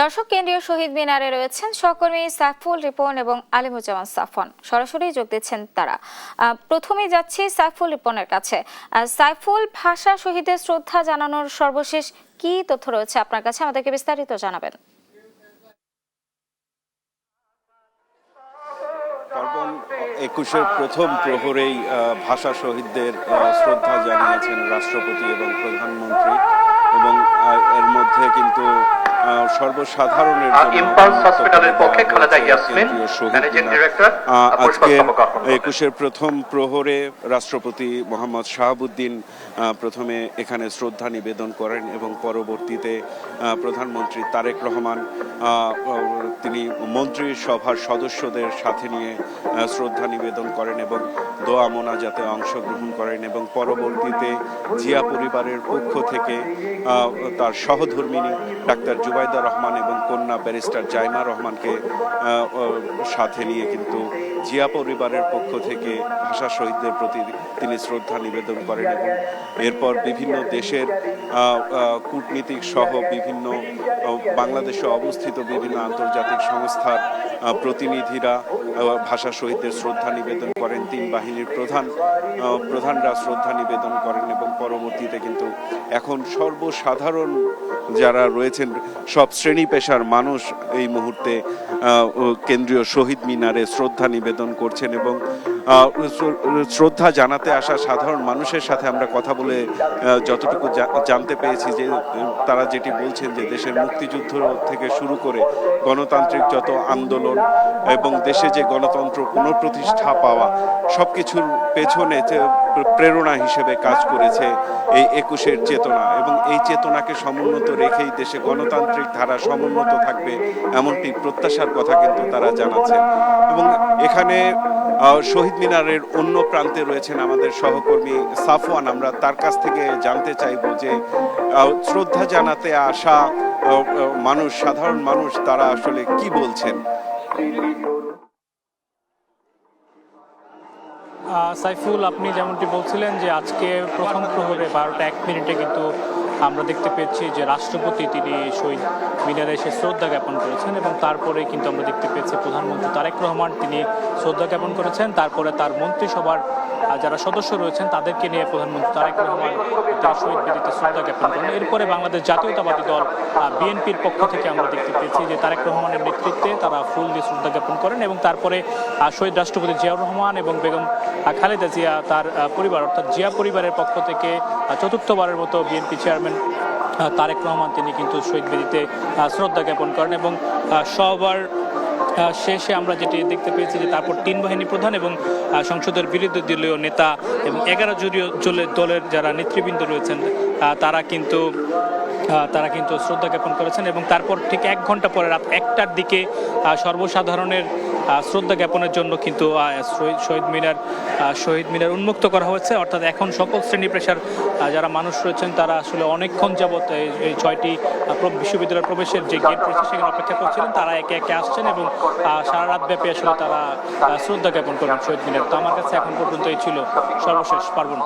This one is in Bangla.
দর্শক, কেন্দ্রীয় শহীদ মিনারে রয়েছেন সহকর্মী সাইফুল রিপন এবং আলিমুজ্জামান সাফন। সরাসরি যোগ দিচ্ছেন তারা। প্রথমে যাচ্ছি সাইফুল রিপনের কাছে। সাইফুল, ভাষা শহীদের শ্রদ্ধা জানানোর সর্বশেষ কি তথ্য রয়েছে আপনার কাছে, আমাদেরকে বিস্তারিত জানাবেন। পার্বণ ২১-এর প্রথম প্রহরেই ভাষা শহীদদের শ্রদ্ধা জানিয়েছেন রাষ্ট্রপতি এবং প্রধানমন্ত্রী, এবং এর মধ্যে কিন্তু সর্বসাধারণের আজকে ২১-এর প্রথম প্রহরে রাষ্ট্রপতি মোহাম্মদ শাহাবুদ্দিন প্রথমে এখানে শ্রদ্ধা নিবেদন করেন এবং পরবর্তীতে প্রধানমন্ত্রী তারেক রহমান তিনি মন্ত্রিসভার সদস্যদের সাথে নিয়ে শ্রদ্ধা নিবেদন করেন এবং দোয়া মোনাজাতে অংশগ্রহণ করেন, এবং পরবর্তীতে জিয়া পরিবারের পক্ষ থেকে তার সহধর্মিণী ডাক্তার জুবাইদা রহমান এবং কন্যা ব্যারিস্টার জাইমা রহমানকে সাথে নিয়ে কিন্তু জিয়া পরিবারের পক্ষ থেকে ভাষা শহীদদের প্রতি তিনি শ্রদ্ধা নিবেদন করেন, এবং এরপর বিভিন্ন দেশের কূটনীতিক সহ বিভিন্ন বাংলাদেশে অবস্থিত বিভিন্ন আন্তর্জাতিক সংস্থার প্রতিনিধিরা ভাষা শহীদদের শ্রদ্ধা নিবেদন করেন। তিন বাহিনীর প্রধানরা শ্রদ্ধা নিবেদন করেন, এবং পরবর্তীতে কিন্তু এখন সর্বসাধারণ যারা রয়েছেন সব শ্রেণী পেশার মানুষ এই মুহূর্তে কেন্দ্রীয় শহীদ মিনারে শ্রদ্ধা নিবেদন করছেন, এবং শ্রদ্ধা জানাতে আসা সাধারণ মানুষের সাথে আমরা কথা বলে যতটুকু জানতে পেরেছি যে তারা যেটি বলছেন যে দেশের মুক্তিযুদ্ধ থেকে শুরু করে গণতান্ত্রিক যত আন্দোলন এবং দেশে যে গণতন্ত্র পুনঃপ্রতিষ্ঠা পাওয়া সবকিছুর পেছনে প্রেরণা হিসেবে কাজ করেছে এই ২১-এর চেতনা, এবং এই চেতনাকে সমুন্নত রেখেই দেশে গণতান্ত্রিক ধারা সমুন্নত থাকবে এমনটি প্রত্যাশার কথা কিন্তু তারা জানাচ্ছে। এবং এখানে শহীদ মিনারের অন্য প্রান্তে রয়েছেন আমাদের সহকর্মী সাফওয়ান। আমরা তার কাছ থেকে জানতে চাইব যে শ্রদ্ধা জানাতে আসা মানুষ, সাধারণ মানুষ, তারা আসলে কি বলছেন। সাইফুল, আপনি যেমনটি বলছিলেন যে আজকে প্রথম প্রহরে ১২টা ১ মিনিটে কিন্তু আমরা দেখতে পেয়েছি যে রাষ্ট্রপতি তিনি শহীদ মিনারে এসে শ্রদ্ধা জ্ঞাপন করেছেন, এবং তারপরে কিন্তু আমরা দেখতে পেয়েছি প্রধানমন্ত্রী তারেক রহমান তিনি শ্রদ্ধা জ্ঞাপন করেছেন। তারপরে তার মন্ত্রিসভার যারা সদস্য রয়েছেন তাদেরকে নিয়ে প্রধানমন্ত্রী তারেক রহমান তিনি শহীদ বেদিতে শ্রদ্ধা জ্ঞাপন করেন। এরপরে বাংলাদেশ জাতীয়তাবাদী দল বিএনপির পক্ষ থেকে আমরা দেখতে পেয়েছি যে তারেক রহমানের নেতৃত্বে তারা ফুল দিয়ে শ্রদ্ধা জ্ঞাপন করেন, এবং তারপরে শহীদ রাষ্ট্রপতি জিয়াউর রহমান এবং বেগম খালেদা জিয়া তার পরিবার অর্থাৎ জিয়া পরিবারের পক্ষ থেকে চতুর্থবারের মতো বিএনপি চেয়ারম্যান তারেক রহমান তিনি কিন্তু শহীদ বেদিতে শ্রদ্ধা জ্ঞাপন করেন। এবং সবার শেষে আমরা যেটি দেখতে পেয়েছি যে তারপর তিন বাহিনী প্রধান এবং সংসদের বিরোধী দলীয় নেতা এবং 11 দলের যারা নেতৃবৃন্দ রয়েছেন তারা কিন্তু শ্রদ্ধা জ্ঞাপন করেছেন, এবং তারপর ঠিক 1 ঘন্টা পরে রাত 1টার দিকে সর্বসাধারণের শ্রদ্ধা জ্ঞাপনের জন্য কিন্তু শহীদ মিনার উন্মুক্ত করা হয়েছে। অর্থাৎ এখন সকল শ্রেণী পেশার যারা মানুষ রয়েছেন তারা আসলে অনেকক্ষণ যাবৎ এই 6টি বিশ্ববিদ্যালয়ের প্রবেশের যে গেট রয়েছে সেখানে অপেক্ষা করছিলেন, তারা একে একে আসছেন এবং সারা রাত ব্যাপী আসলে তারা শ্রদ্ধা জ্ঞাপন করেন শহীদ মিনার। তো আমার কাছে এখন পর্যন্ত এই ছিল সর্বশেষ। পার্বণ।